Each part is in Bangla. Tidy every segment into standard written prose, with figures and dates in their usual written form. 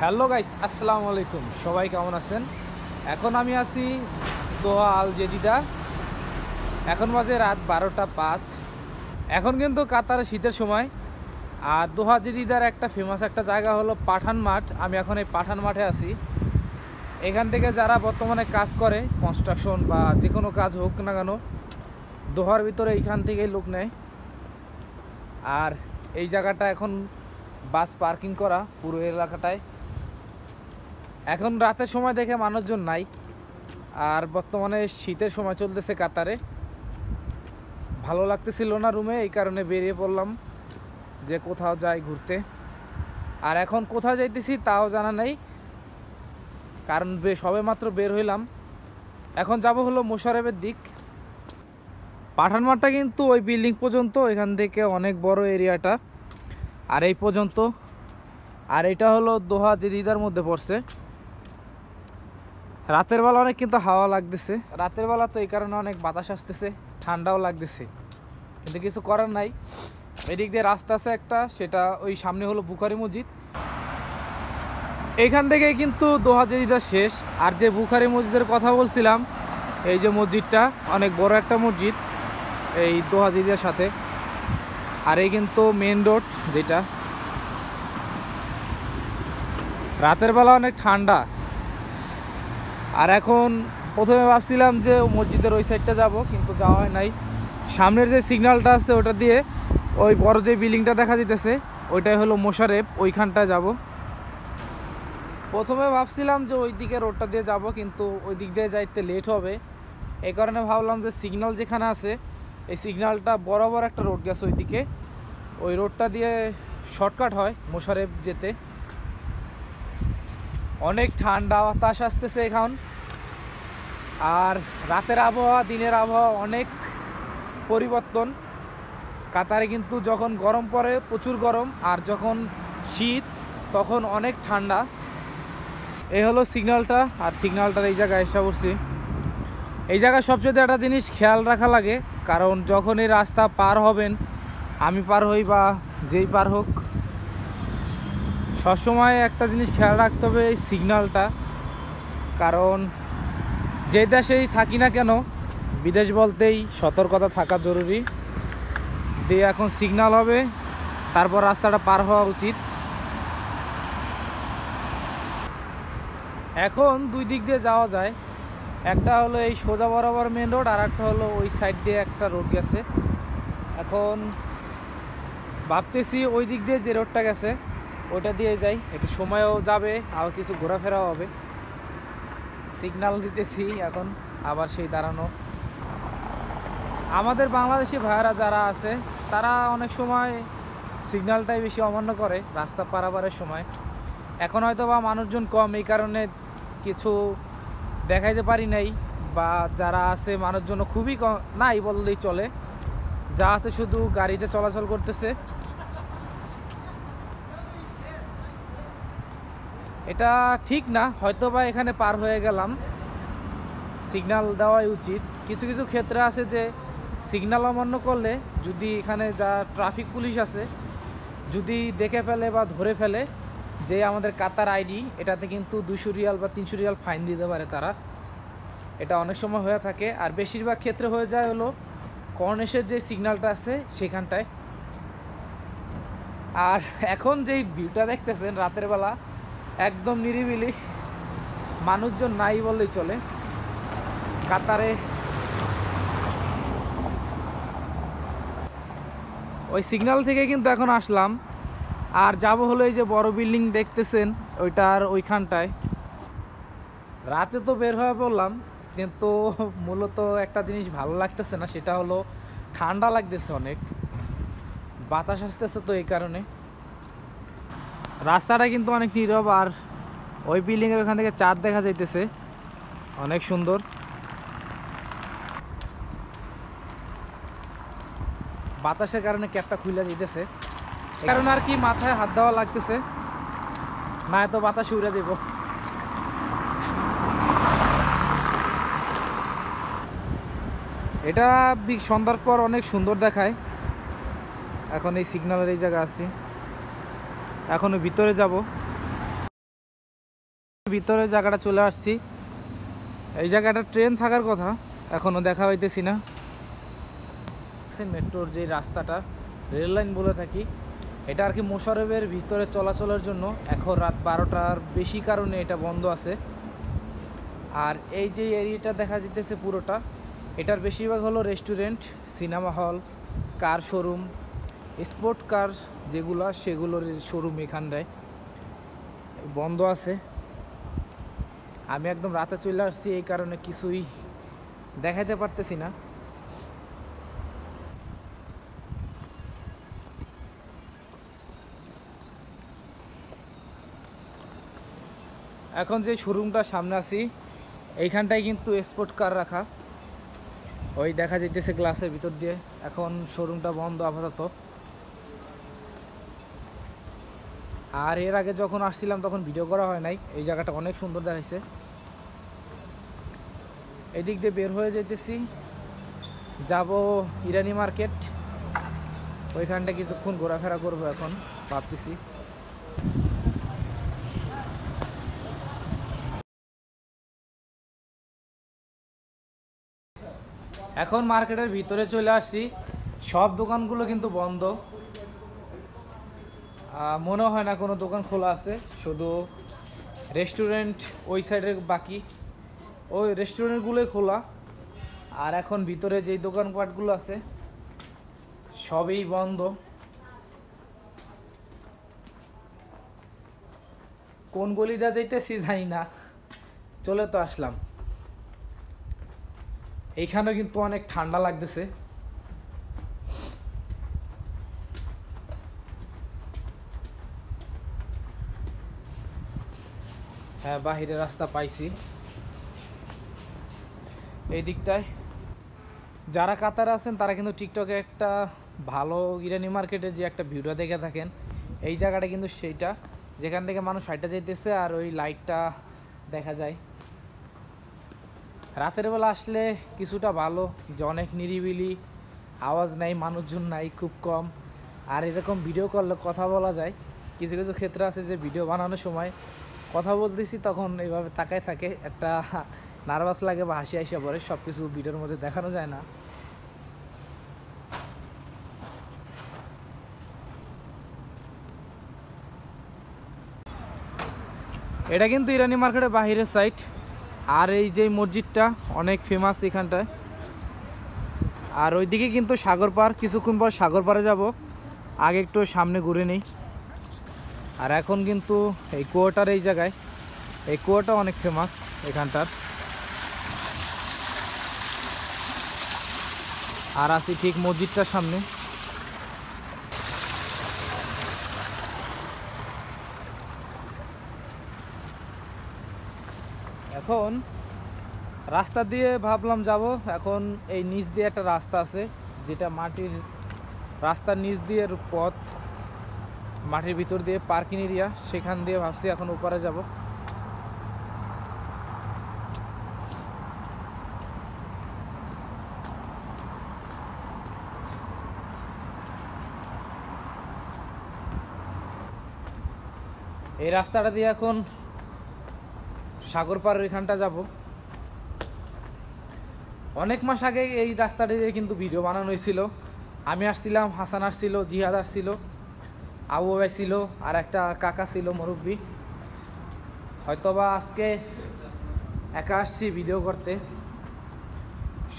হ্যালো গাইস, আসসালামু আলাইকুম। সবাই কেমন আছেন? এখন আমি আছি দোহা আল জেদিদা। এখন বাজে রাত 12টা 5। এখন কিন্তু কাতারে শীতের সময়। আর দোহা জেদিদার একটা ফেমাস একটা জায়গা হলো পাঠান মাঠ। আমি এখন এই পাঠান মাঠে আছি। এখান থেকে যারা বর্তমানে কাজ করে, কনস্ট্রাকশন বা যে কোনো কাজ হোক না কেন, দোহার ভিতরে এইখান থেকেই লোক নেয়। আর এই জায়গাটা এখন বাস পার্কিং করা পুরো এলাকাটায়। এখন রাতের সময় দেখে মানুষজন নাই। আর বর্তমানে শীতের সময় চলতেছে কাতারে। ভালো লাগতেছিল না রুমে, এই কারণে বেরিয়ে পড়লাম যে কোথাও যাই ঘুরতে। আর এখন কোথাও যাইতেছি তাও জানা নেই, কারণ সবে মাত্র বের হইলাম। এখন যাব হলো মোশাররফের দিক। পাঠান মাঠটা কিন্তু ওই বিল্ডিং পর্যন্ত, এখান থেকে অনেক বড় এরিয়াটা, আর এই পর্যন্ত। আর এটা হলো দোহা জেদিদার মধ্যে পড়ছে। রাতের বেলা অনেক কিন্তু হাওয়া লাগতেছে, রাতের বেলা তো এই কারণে অনেক বাতাস আসতেছে, ঠান্ডাও লাগতেছে, কিন্তু কিছু করার নাই। এদিক দিয়ে রাস্তা আছে একটা, সেটা ওই সামনে হলো বুখারি মসজিদ। এইখান থেকেই কিন্তু দোহা জেদিদা শেষ। আর যে বুখারি মসজিদের কথা বলছিলাম, এই যে মসজিদটা অনেক বড় একটা মসজিদ এই দোহা জেদিদার সাথে। আর এই কিন্তু মেন রোড যেটা। রাতের বেলা অনেক ঠান্ডা। আর এখন প্রথমে ভাবছিলাম যে মসজিদের ওই সাইডটা যাব, কিন্তু যাওয়া হয় নাই। সামনের যে সিগন্যালটা আছে ওটা দিয়ে ওই বড় যে বিল্ডিংটা দেখা যেতেছে ওইটাই হলো মোশাররফ, ওইখানটায় যাব। প্রথমে ভাবছিলাম যে ওই দিকে রোডটা দিয়ে যাব, কিন্তু ওই দিক দিয়ে যাইতে লেট হবে। এই কারণে ভাবলাম যে সিগন্যাল যেখানে আছে এই সিগন্যালটা বরাবর একটা রোড গেছে ওইদিকে, ওই রোডটা দিয়ে শর্টকাট হয় মোশাররফ যেতে। অনেক ঠান্ডা বাতাস আসতেছে এখন। আর রাতের আবহাওয়া দিনের আবহাওয়া অনেক পরিবর্তন। কাতারে কিন্তু যখন গরম পড়ে প্রচুর গরম, আর যখন শীত তখন অনেক ঠান্ডা। এই হলো সিগন্যালটা, আর সিগন্যালটার এই জায়গায় এসে পড়ছি। এই জায়গায় সবচেয়ে একটা জিনিস খেয়াল রাখা লাগে, কারণ যখন এই রাস্তা পার হবেন, আমি পার হই বা যেই পার হোক, সবসময় একটা জিনিস খেয়াল রাখতে হবে, এই সিগন্যালটা। কারণ যে দেশেই থাকি না কেন, বিদেশ বলতেই সতর্কতা থাকা জরুরি। দিয়ে এখন সিগন্যাল হবে, তারপর রাস্তাটা পার হওয়া উচিত। এখন দুই দিক দিয়ে যাওয়া যায়, একটা হলো এই সোজা বরাবর মেন রোড, আর একটা হলো ওই সাইড দিয়ে একটা রোড গেছে। এখন ভাবতেছি ওই দিক দিয়ে যে রোডটা গেছে ওইটা দিয়ে যাই, একটু সময়ও যাবে, আবার কিছু ঘোরাফেরাও হবে। সিগন্যাল দিতেছি এখন, আবার সেই দাঁড়ানো। আমাদের বাংলাদেশি ভাইয়ারা যারা আছে তারা অনেক সময় সিগন্যালটাই বেশি অমান্য করে রাস্তা পারাপারের সময়। এখন হয়তো বা মানুষজন কম, এই কারণে কিছু দেখাইতে পারি নাই, বা যারা আছে মানুষজন খুবই কম নাই বললেই চলে, যা আছে শুধু গাড়িতে চলাচল করতেছে। এটা ঠিক না, হয়তো বা এখানে পার হয়ে গেলাম, সিগন্যাল দেওয়াই উচিত। কিছু কিছু ক্ষেত্রে আছে যে সিগন্যাল অমান্য করলে যদি এখানে যা ট্রাফিক পুলিশ আছে যদি দেখে ফেলে বা ধরে ফেলে যে আমাদের কাতার আইডি, এটাতে কিন্তু 200 রিয়াল বা 300 রিয়াল ফাইন দিতে পারে তারা। এটা অনেক সময় হয়ে থাকে, আর বেশিরভাগ ক্ষেত্রে হয়ে যায় হলো কর্নিশের যে সিগন্যালটা আছে সেখানটায়। আর এখন যেই ভিউটা দেখতেছেন রাতের বেলা, একদম নিরিবিলি, মানুষজন নাই বললেই চলে কাতারে। ওই সিগন্যাল থেকে কিন্তু এখন আসলাম, আর যাব হলো এই যে বড় বিল্ডিং দেখতেছেন ওইটার ওইখানটায়। রাতে তো বের হয়ে পড়লাম, কিন্তু মূলত একটা জিনিস ভালো লাগতেছে না, সেটা হলো ঠান্ডা লাগতেছে অনেক, বাতাস আসতেছে, তো এই কারণে। রাস্তাটা কিন্তু অনেক নীরব, আর ওই বিল্ডিংয়ের ওখান থেকে চাঁদ দেখা যাইতেছে, অনেক সুন্দর। বাতাসের কারণে ক্যাপটা খুলে যেতেছে, কারণ আর কি মাথায় হাত দেওয়া লাগতেছে, না এত বাতাসে উড়ে যাব। এটা সন্ধ্যার পর অনেক সুন্দর দেখায়। এখন এই সিগন্যালের এই জায়গা আছি, এখন ভিতরে যাব। ভিতরে জায়গাটা চলে আসছি। এই জায়গাটা ট্রেন থাকার কথা, এখনও দেখা হইতেছি না। মেট্রোর যে রাস্তাটা রেল লাইন বলে থাকি, এটা আর কি মোশাররফের ভিতরে চলাচলের জন্য এখন রাত 12টার বেশি কারণে এটা বন্ধ আছে। আর এই যে এরিয়াটা দেখা যেতেছে পুরোটা, এটার বেশিরভাগ হলো রেস্টুরেন্ট, সিনেমা হল, কার শোরুম, স্পোর্ট কার যেগুলো সেগুলোর শোরুম এখানটায় বন্ধ আছে। আমি একদম রাতে চলে আসছি, এই কারণে কিছুই দেখাইতে পারতেছি না। এখন যে শোরুমটার সামনে আছি এইখানটায় কিন্তু স্পোর্ট কার রাখা, ওই দেখা যাইতেছে গ্লাসের ভিতর দিয়ে। এখন শোরুমটা বন্ধ আপাতত। আর এর আগে যখন আসছিলাম তখন ভিডিও করা হয় নাই, এই জায়গাটা অনেক সুন্দর দেখাইছে। এদিক দিয়ে বের হয়ে যাইতেছি, যাব ইরানি মার্কেট, ওইখানটা কিছুক্ষণ ঘোরাফেরা করবো এখন ভাবতেছি। এখন মার্কেটের ভিতরে চলে আসছি, সব দোকানগুলো কিন্তু বন্ধ, মনে হয় না কোনো দোকান খোলা আছে, শুধু রেস্টুরেন্ট ওই সাইডের বাকি, ওই রেস্টুরেন্টগুলোই খোলা। আর এখন ভিতরে যেই দোকানপাটগুলো আছে সবই বন্ধ। কোন গলিটা যাইতেছি জানি না, চলে তো আসলাম। এইখানেও কিন্তু অনেক ঠান্ডা লাগতেছে। হ্যাঁ, বাহিরের রাস্তা পাইছি এই দিকটায়। যারা কাতারে আছেন তারা কিন্তু টিকটকে একটা ভালো ইরানি মার্কেটে যে একটা ভিডিও দেখে থাকেন, এই জায়গাটা কিন্তু সেইটা যেখান থেকে মানুষ হাইটা যাইতেছে আর ওই লাইটটা দেখা যায়। রাতের বেলা আসলে কিছুটা ভালো, যে অনেক নিরিবিলি, আওয়াজ নাই, মানুষজন নাই, খুব কম। আর এরকম ভিডিও করলে কথা বলা যায়। কিছু কিছু ক্ষেত্র আছে যে ভিডিও বানানোর সময় কথা বলতেছি তখন এইভাবে তাকায় থাকে, একটা নার্ভাস লাগে বা হাসি আইসা পড়ে, সব কিছু ভিডিওর মধ্যে দেখানো যায় না। এটা কিন্তু ইরানি মার্কেটের বাহিরের সাইড। আর এই যে মসজিদটা অনেক ফেমাস এখানটায়। আর ওইদিকে কিন্তু সাগর পার, কিছুক্ষণ পর সাগর পারে যাব, আগে একটু সামনে ঘুরে নেই। আর এখন কিন্তু এই কুয়োটার এই জায়গায়, এই কুয়োটা অনেক ফেমাস এখানটার। আর আছি ঠিক মসজিদটার সামনে। এখন রাস্তা দিয়ে ভাবলাম যাব, এখন এই নিচ দিয়ে একটা রাস্তা আছে যেটা মাটির রাস্তার নিচ দিয়ে পথ, মাটির ভিতর দিয়ে পার্কিং এরিয়া, সেখান দিয়ে ভাবছি এখন উপরে যাব। এই রাস্তাটা দিয়ে এখন সাগর পাড়ের এখানটা যাব। অনেক মাস আগে এই রাস্তাটা দিয়ে কিন্তু ভিডিও বানানো হয়েছিল। আমি আসছিলাম, হাসান আসছিল, জিহাদ আসছিল, আবু ভাই ছিল, আর একটা কাকা ছিল মুরব্বী। হয়তোবা আজকে একা আসছি ভিডিও করতে।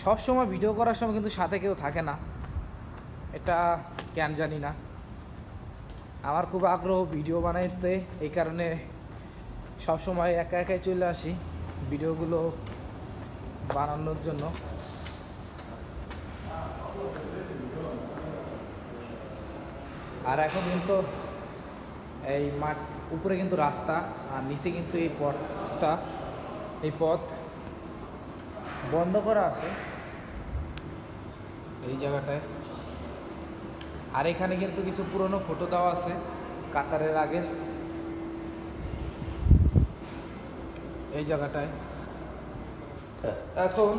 সব সময় ভিডিও করার সময় কিন্তু সাথে কেউ থাকে না, এটা কেন জানি না। আমার খুব আগ্রহ ভিডিও বানাইতে, এই কারণে সব সময় একা একাই চলে আসি ভিডিওগুলো বানানোর জন্য। আর এখন কিন্তু এই মাঠ উপরে কিন্তু রাস্তা, আর নিচে কিন্তু এই পথটা, এই পথ বন্ধ করা আছে এই জায়গাটায়। আর এখানে কিন্তু কিছু পুরনো ফটো দেওয়া আছে কাতারের আগের, এই জায়গাটায়। এখন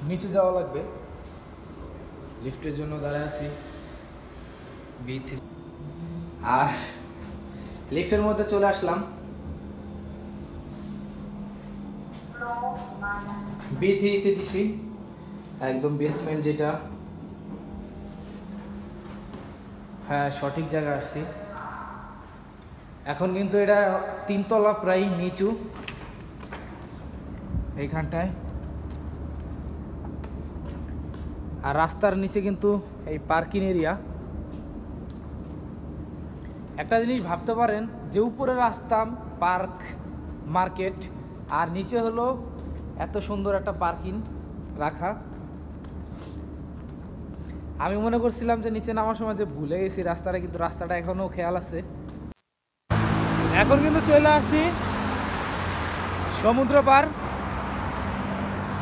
নিচে যাওয়া লাগবে, লিফটের জন্য দাঁড়ায় আছি B3। আর লিফটের মধ্যে চলে আসলাম। B3-তে দিছি, একদম বেসমেন্ট যেটা। হ্যাঁ, সঠিক জায়গায় আসছি। এখন কিন্তু এটা 3 তলা প্রায় নিচু এইখানটায়। আর রাস্তার নিচে কিন্তু এই পার্কিং এরিয়া। একটা জিনিস ভাবতে পারেন যে উপরে রাস্তা পার্ক মার্কেট আর নিচে হলো এত সুন্দর একটা পার্কিং রাখা। আমি মনে করছিলাম যে নিচে নামার সময় যে ভুলে গেছি রাস্তাটা, কিন্তু রাস্তাটা এখনো খেয়াল আছে। এখন কিন্তু চলে আসছি সমুদ্র পার,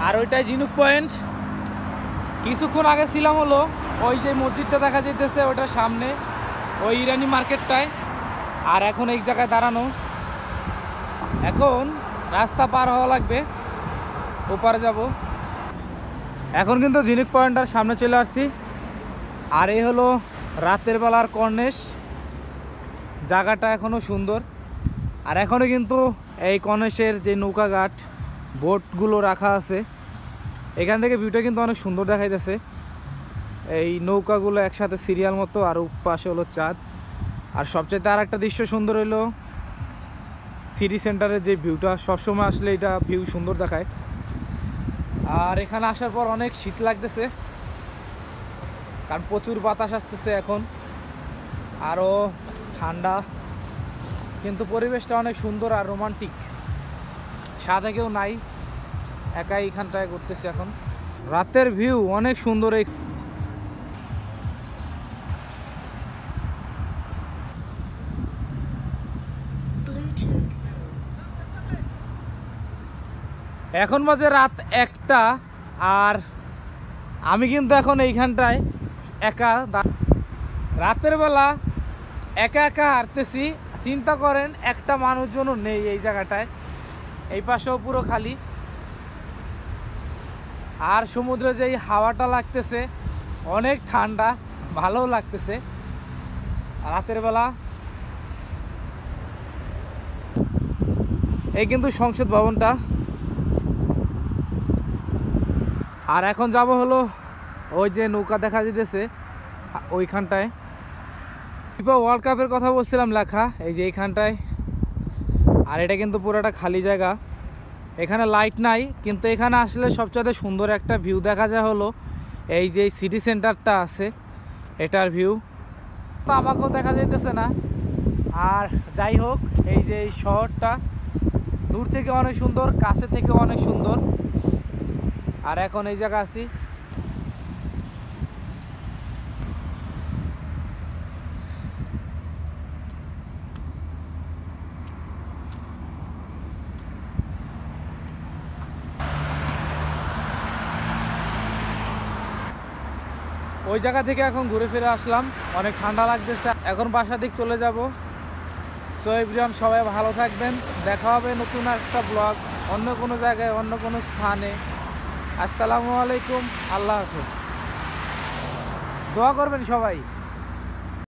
আর ওইটাই ঝিনুক পয়েন্ট। কিছুক্ষণ আগে ছিলাম হলো ওই যে মসজিদটা দেখা যেতেছে ওটার সামনে, ওই ইরানি মার্কেটটায়। আর এখন এই জায়গায় দাঁড়ানো, এখন রাস্তা পার হওয়া লাগবে, ওপারে যাব। এখন কিন্তু ঝিনুক পয়েন্টটার সামনে চলে আসছি। আর এই হলো রাতের বেলার কর্নেশ, জায়গাটা এখনও সুন্দর। আর এখনও কিন্তু এই কর্নেশের যে নৌকাঘাট বোটগুলো রাখা আছে, এখান থেকে ভিউটা কিন্তু অনেক সুন্দর দেখাইতেছে। এই নৌকাগুলো একসাথে সিরিয়াল মতো, আর পাশে হলো চাঁদ। আর সবচেয়ে আর একটা দৃশ্য সুন্দর হইলো সিটি সেন্টারের যে ভিউটা, সবসময় আসলে এটা ভিউ সুন্দর দেখায়। আর এখানে আসার পর অনেক শীত লাগতেছে, কারণ প্রচুর বাতাস আসতেছে এখন, আরও ঠান্ডা, কিন্তু পরিবেশটা অনেক সুন্দর আর রোমান্টিক। সাথে কেউ নাই, একাই এখানটায় ঘুরতেছি এখন। রাতের ভিউ অনেক সুন্দর। এই এখন বাজে রাত 1টা, আর আমি কিন্তু এখন এইখানটায় একা, রাতের বেলা একা একা হাঁটতেছি। চিন্তা করেন একটা মানুষজনও নেই এই জায়গাটায়, এই পাশেও পুরো খালি। আর সমুদ্রে যেই হাওয়াটা লাগতেছে অনেক ঠান্ডা, ভালোও লাগতেছে রাতের বেলা। এই কিন্তু সংসদ ভবনটা। আর এখন যাব হলো ওই যে নৌকা দেখা যেতেছে ওইখানটায়, ফিফা ওয়ার্ল্ড কাপের কথা বলছিলাম লেখা, এই যে এইখানটায়। আর এটা কিন্তু পুরোটা খালি জায়গা, এখানে লাইট নাই, কিন্তু এখানে আসলে সবচেয়ে সুন্দর একটা ভিউ দেখা যায় হলো এই যে সিটি সেন্টারটা আছে এটার ভিউ। তো আমাকেও দেখা যাইতেছে না। আর যাই হোক, এই যে এই শহরটা দূর থেকে অনেক সুন্দর, কাছে থেকে অনেক সুন্দর। আর এখন এই জায়গা আছি। ওই জায়গা থেকে এখন ঘুরে ফিরে আসলাম, অনেক ঠান্ডা লাগতেছে, এখন বাসা দিক চলে যাব। সো এভরিওয়ান, সবাই ভালো থাকবেন, দেখা হবে নতুন একটা ব্লগ অন্য কোনো জায়গায়, অন্য কোনো স্থানে। আসসালামু আলাইকুম, আল্লাহ হাফেজ। দোয়া করবেন সবাই।